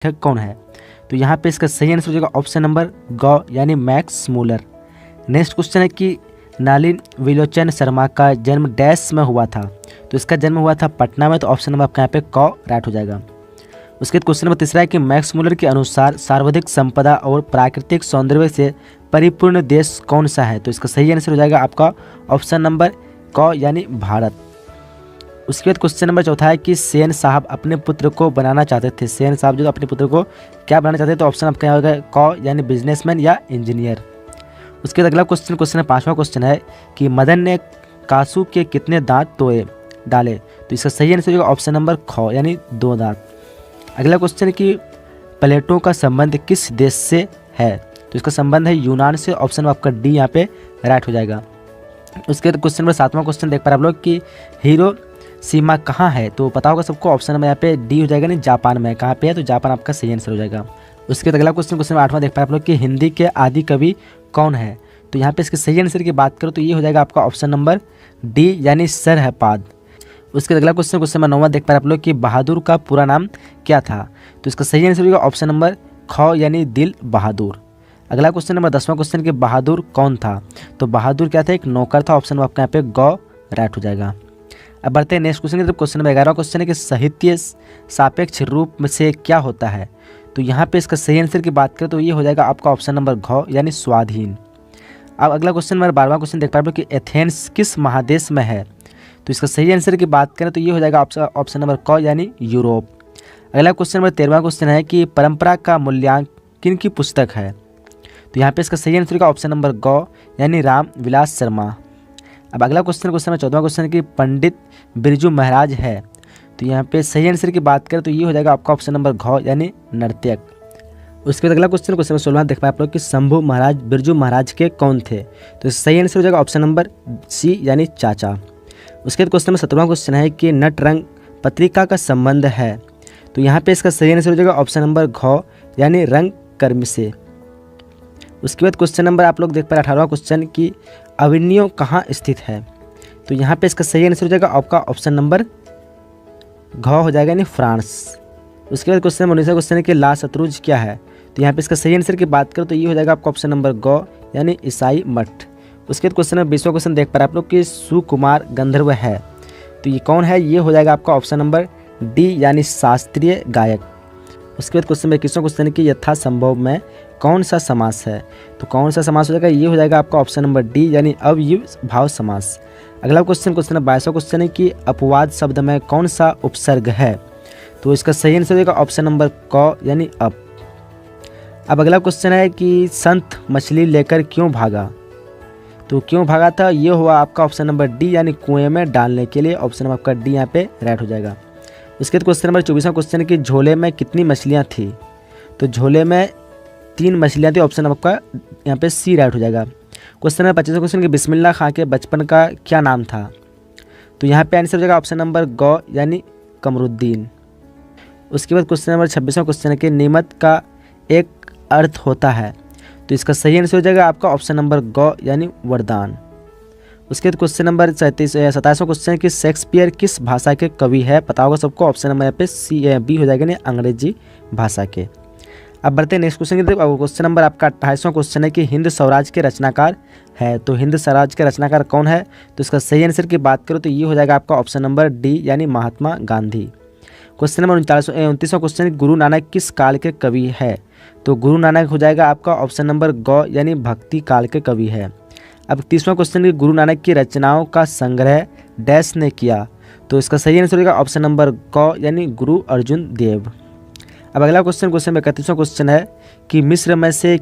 लेखक कौन है? तो यहाँ पे इसका सही आंसर हो जाएगा ऑप्शन नंबर ग यानी मैक्स मूलर। नेक्स्ट क्वेश्चन है कि नलिनी विलोचन शर्मा का जन्म डैश में हुआ था? तो इसका जन्म हुआ था पटना में, तो ऑप्शन नंबर आपका यहाँ पे क राइट हो जाएगा। उसके बाद क्वेश्चन नंबर तीसरा है कि मैक्स मूलर के अनुसार सर्वाधिक संपदा और प्राकृतिक सौंदर्य से परिपूर्ण देश कौन सा है? तो इसका सही आंसर हो जाएगा आपका ऑप्शन नंबर क यानी भारत। उसके बाद क्वेश्चन नंबर चौथा है कि सेन साहब अपने पुत्र को बनाना चाहते थे, सेन साहब जो अपने पुत्र को क्या बनाना चाहते थे? तो ऑप्शन आपका यहाँ होगा क यानी बिजनेसमैन या इंजीनियर। उसके बाद अगला क्वेश्चन पांचवा क्वेश्चन है कि मदन ने कासू के कितने दांत तोड़े डाले? तो इसका सही आंसर होगा ऑप्शन नंबर ख यानी 2 दांत। अगला क्वेश्चन है कि प्लेटो का संबंध किस देश से है? तो इसका संबंध है यूनान से, ऑप्शन आपका डी यहाँ पे राइट हो जाएगा। उसके बाद क्वेश्चन नंबर सातवां क्वेश्चन देख पा रहे आप लोग कि हीरो सीमा कहाँ है? तो पता होगा सबको, ऑप्शन नंबर यहाँ पे डी हो जाएगा, नहीं जापान में। कहाँ पे है? तो जापान आपका सही आंसर हो जाएगा। उसके बाद अगला क्वेश्चन नंबर आठवां देख पा रहे आप लोग कि हिंदी के आदि कवि कौन है? तो यहाँ पे इसके सही आंसर की बात करो तो ये हो जाएगा आपका ऑप्शन नंबर डी यानी सरहपाद। उसके बाद अगला क्वेश्चन नंबर नौवां देख पा रहे आप लोग कि बहादुर का पूरा नाम क्या था? तो इसका सही आंसर होगा ऑप्शन नंबर ख यानी दिल बहादुर। अगला क्वेश्चन नंबर 10वां क्वेश्चन कि बहादुर कौन था? तो बहादुर क्या था? एक नौकर था, ऑप्शन आपका यहाँ पे ग राइट हो जाएगा। अब बढ़ते हैं नेक्स्ट क्वेश्चन की तरफ। क्वेश्चन नंबर 11वां क्वेश्चन है कि साहित्य सापेक्ष रूप में से क्या होता है? तो यहाँ पे इसका सही आंसर की बात करें तो ये हो जाएगा आपका ऑप्शन नंबर घ यानी स्वाधीन। अब अगला क्वेश्चन नंबर 12वां क्वेश्चन देख पा रहे हो कि एथेंस किस महादेश में है? तो इसका सही आंसर की बात करें तो ये हो जाएगा ऑप्शन नंबर क यानी यूरोप। अगला क्वेश्चन नंबर 13वां क्वेश्चन है कि परंपरा का मूल्यांकन किन की पुस्तक है? तो यहाँ पे इसका सही आंसर का ऑप्शन नंबर ग यानी राम विलास शर्मा। अब अगला क्वेश्चन नंबर 14वां क्वेश्चन है कि पंडित बिरजू महाराज है? तो यहाँ पे सही आंसर की बात करें तो ये हो जाएगा आपका ऑप्शन नंबर घ यानी नर्तक। उसके बाद अगला क्वेश्चन नंबर 16वां देख पाए आप लोग कि शंभू महाराज बिरजू महाराज के कौन थे? तो सही आंसर हो जाएगा ऑप्शन नंबर सी यानी चाचा। उसके बाद क्वेश्चन नंबर 17वां क्वेश्चन है कि नट रंग पत्रिका का संबंध है? तो यहाँ पे इसका सही आंसर हो जाएगा ऑप्शन नंबर घ यानी रंग कर्म से। उसके बाद क्वेश्चन नंबर आप लोग देख पा रहे 18वां क्वेश्चन कि अविन्यो कहाँ स्थित है? तो यहाँ पे इसका सही आंसर हो जाएगा आपका ऑप्शन नंबर घ हो जाएगा यानी फ्रांस। उसके बाद क्वेश्चन नंबर 19वां क्वेश्चन है कि ला शत्रुज क्या है? तो यहाँ पे इसका सही आंसर की बात करो तो ये हो जाएगा आपका ऑप्शन नंबर ग यानी ईसाई मठ। उसके बाद क्वेश्चन नंबर 20वां क्वेश्चन देख पा रहे आप लोग कि सुकुमार गंधर्व है? तो ये कौन है? ये हो जाएगा आपका ऑप्शन नंबर डी यानी शास्त्रीय गायक। उसके बाद क्वेश्चन नंबर 21वां क्वेश्चन है कि यथासंभव में कौन सा समास है? तो कौन सा समास हो जाएगा? ये हो जाएगा आपका ऑप्शन नंबर डी यानी अव्ययी भाव समास। अगला क्वेश्चन नंबर 22वां क्वेश्चन है कि अपवाद शब्द में कौन सा उपसर्ग है? तो इसका सही आंसर हो जाएगा ऑप्शन नंबर क यानी अप। अब अगला क्वेश्चन है कि संत मछली लेकर क्यों भागा? तो क्यों भागा था? ये हुआ आपका ऑप्शन नंबर डी यानी कुएं में डालने के लिए, ऑप्शन नंबर आपका डी यहाँ पे राइट हो जाएगा। उसके बाद क्वेश्चन नंबर 24वां क्वेश्चन है कि झोले में कितनी मछलियाँ थी? तो झोले में 3 मछलियाँ थी, ऑप्शन आपका यहाँ पे सी राइट हो जाएगा। क्वेश्चन नंबर 25वां क्वेश्चन कि बिस्मिल्लाह खां के बचपन का क्या नाम था? तो यहाँ पे आंसर हो जाएगा ऑप्शन नंबर ग यानी कमरुद्दीन। उसके बाद क्वेश्चन नंबर 26वां क्वेश्चन है कि नियमत का एक अर्थ होता है? तो इसका सही आंसर हो जाएगा आपका ऑप्शन नंबर ग यानी वरदान। उसके बाद क्वेश्चन नंबर 27वां क्वेश्चन है कि शेक्सपियर किस भाषा के कवि है? पता होगा सबको, ऑप्शन नंबर यहाँ पे सी बी हो जाएगा यानी अंग्रेजी भाषा के। अब बढ़ते हैं नेक्स्ट क्वेश्चन की तरफ। क्वेश्चन नंबर आपका 28वां क्वेश्चन है कि हिंद स्वराज के रचनाकार है? तो हिंद स्वराज के रचनाकार कौन है? तो इसका सही आंसर की बात करो तो ये हो जाएगा आपका ऑप्शन नंबर डी यानी Mahatma Gandhi. Question number 29वां question है गुरु नानक किस काल के कवि है? तो गुरु नानक हो जाएगा आपका ऑप्शन नंबर ग यानी भक्ति काल के कवि है। अब 30वां क्वेश्चन है गुरु नानक की रचनाओं का संग्रह डैश ने किया? तो इसका सही आंसर होगा ऑप्शन नंबर क यानी गुरु अर्जुन देव। अब अगला क्वेश्चन 31वां क्वेश्चन है कि मिस्र में से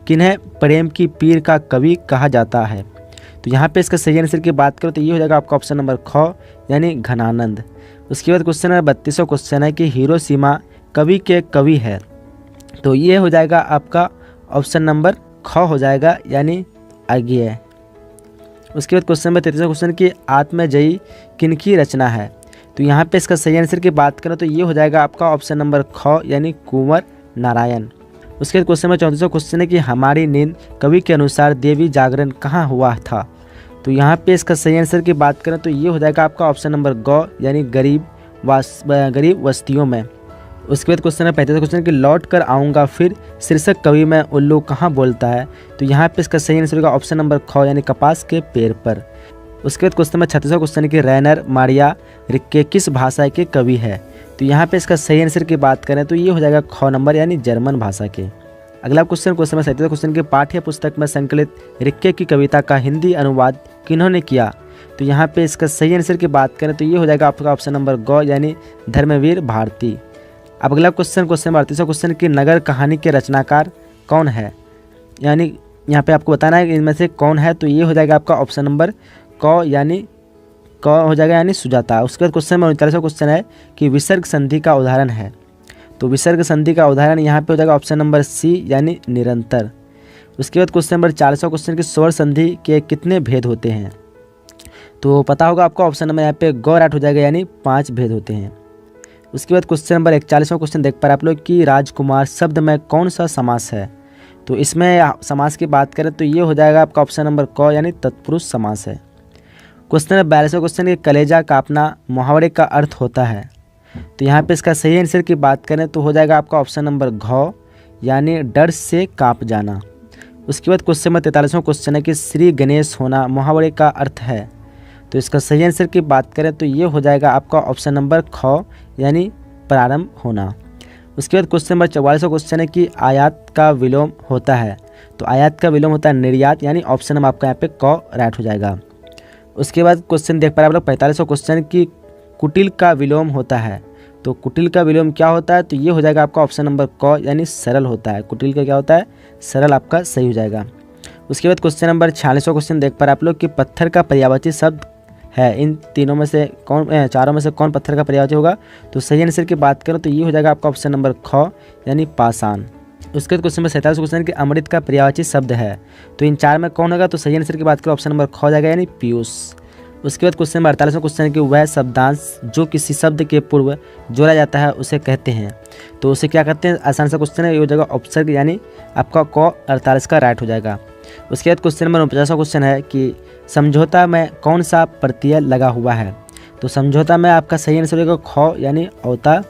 किन्हें प्रेम की पीर का कवि कहा जाता है? तो यहाँ पे इसका सही आंसर की बात करो तो ये हो जाएगा आपका ऑप्शन नंबर ख यानी घनानंद। उसके बाद क्वेश्चन नंबर 32वां क्वेश्चन है कि हिरोशिमा कवि के कवि है? तो ये हो जाएगा आपका ऑप्शन नंबर ख हो जाएगा यानी अज्ञेय। उसके बाद क्वेश्चन नंबर 33वां क्वेश्चन की आत्मजयी किनकी रचना है? तो यहाँ पे इसका सही आंसर की बात करें तो ये हो जाएगा आपका ऑप्शन नंबर ख यानी कुंवर नारायण। उसके बाद क्वेश्चन नंबर 34वां क्वेश्चन है कि हमारी नींद कवि के अनुसार देवी जागरण कहाँ हुआ था? तो यहाँ पे इसका सही आंसर की बात करें तो ये हो जाएगा आपका ऑप्शन नंबर ग यानी गरीब बस्तियों में। उसके बाद क्वेश्चन है 35 क्वेश्चन कि लौट कर आऊँगा फिर शीर्षक कवि मैं उल्लू कहाँ बोलता है। तो यहाँ पे इसका सही आंसर होगा ऑप्शन नंबर ख यानी कपास के पेड़ पर। उसके बाद क्वेश्चन में 36वां क्वेश्चन कि रैनर मारिया रिक्के किस भाषा के कवि है। तो यहाँ पे इसका सही आंसर की बात करें तो ये हो जाएगा ख नंबर यानी जर्मन भाषा के। अगला क्वेश्चन में 37वां क्वेश्चन के पाठ्य पुस्तक में संकलित रिक्के की कविता का हिंदी अनुवाद किन्होंने किया। तो यहाँ पे इसका सही आंसर की बात करें तो ये हो जाएगा आपका ऑप्शन नंबर ग यानी धर्मवीर भारती। अब अगला क्वेश्चन 38वां क्वेश्चन कि नगर कहानी के रचनाकार कौन है, यानी यहाँ पे आपको बताना है कि इनमें से कौन है। तो ये हो जाएगा आपका ऑप्शन नंबर क यानी क हो जाएगा यानी सुजाता। उसके बाद क्वेश्चन में 39वां क्वेश्चन है कि विसर्ग संधि का उदाहरण है। तो विसर्ग संधि का उदाहरण यहाँ पे हो जाएगा ऑप्शन नंबर सी यानी निरंतर। उसके बाद क्वेश्चन नंबर 40वां क्वेश्चन कि स्वर संधि के कितने भेद होते हैं। तो पता होगा आपको ऑप्शन नंबर यहाँ पे ग राइट हो जाएगा यानी 5 भेद होते हैं। उसके बाद क्वेश्चन नंबर 41वां क्वेश्चन देख पा रहे आप लोग कि राजकुमार शब्द में कौन सा समास है। तो इसमें समास की बात करें तो ये हो जाएगा आपका ऑप्शन नंबर क यानी तत्पुरुष समास है। क्वेश्चन नंबर 42वां क्वेश्चन कि कलेजा कांपना मुहावरे का अर्थ होता है। तो यहाँ पे इसका सही आंसर की बात करें तो हो जाएगा आपका ऑप्शन नंबर घ यानी डर से कांप जाना। उसके बाद क्वेश्चन नंबर 43वां क्वेश्चन है कि श्री गणेश होना मुहावरे का अर्थ है। तो इसका सही आंसर की बात करें तो ये हो जाएगा आपका ऑप्शन नंबर ख यानी प्रारंभ होना। उसके बाद क्वेश्चन नंबर 44वां क्वेश्चन है कि आयात का विलोम होता है। तो आयात का विलोम होता है निर्यात यानी ऑप्शन नंबर आपका यहाँ पे क राइट हो जाएगा। उसके बाद क्वेश्चन देख पा रहे हैं आप लोग 45वां क्वेश्चन कि कुटिल का विलोम होता है। तो कुटिल का विलोम क्या होता है। तो ये हो जाएगा आपका ऑप्शन नंबर क यानी सरल होता है। कुटिल का क्या होता है, सरल आपका सही हो जाएगा। उसके बाद क्वेश्चन नंबर 46वां क्वेश्चन देख पा रहे हैं आप लोग कि पत्थर का पर्यायवाची शब्द है। इन तीनों में से कौन चारों में से कौन पत्थर का पर्यायवाची होगा। तो सही आंसर की बात करो तो ये हो जाएगा आपका ऑप्शन नंबर ख यानी पाषाण। उसके बाद क्वेश्चन नंबर 47 क्वेश्चन कि अमृत का पर्यायवाची शब्द है। तो इन चार में कौन होगा। तो सही आंसर की बात करो ऑप्शन नंबर ख हो जाएगा यानी पीयूष। उसके बाद क्वेश्चन नंबर 48वां क्वेश्चन है कि वह शब्दांश जो किसी शब्द के पूर्व जोड़ा जाता है उसे कहते हैं। तो उसे क्या कहते हैं, आसान सा क्वेश्चन है, ये हो जाएगा ऑप्शन यानी आपका क 48 का राइट हो जाएगा। उसके बाद क्वेश्चन नंबर 49वां क्वेश्चन है कि समझौता में कौन सा प्रत्यय लगा हुआ है। तो समझौता में आपका सही आंसर होगा ख यानी औता,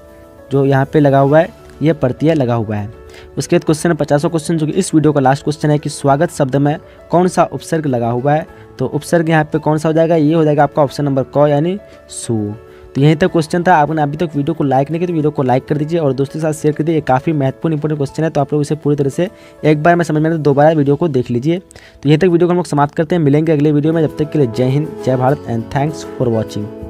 जो यहाँ पे लगा हुआ है ये प्रत्यय लगा हुआ है। उसके बाद क्वेश्चन 50वां क्वेश्चन जो कि इस वीडियो का लास्ट क्वेश्चन है कि स्वागत शब्द में कौन सा उपसर्ग लगा हुआ है। तो उपसर्ग यहाँ पे कौन सा हो जाएगा, ये हो जाएगा आपका ऑप्शन नंबर क यानी सु। तो यहीं तक क्वेश्चन था। आपने अभी तक वीडियो को लाइक नहीं किया तो वीडियो को लाइक कर दीजिए और दोस्तों के साथ शेयर कर दीजिए। काफ़ी महत्वपूर्ण इंपॉर्टेंट क्वेश्चन है, तो आप लोग इसे पूरी तरह से एक बार में समझ में तो दोबारा वीडियो को देख लीजिए। तो यहीं तक वीडियो को हम लोग समाप्त करते हैं, मिलेंगे अगले वीडियो में। जब तक के लिए जय हिंद, जय Bharat and thanks for watching.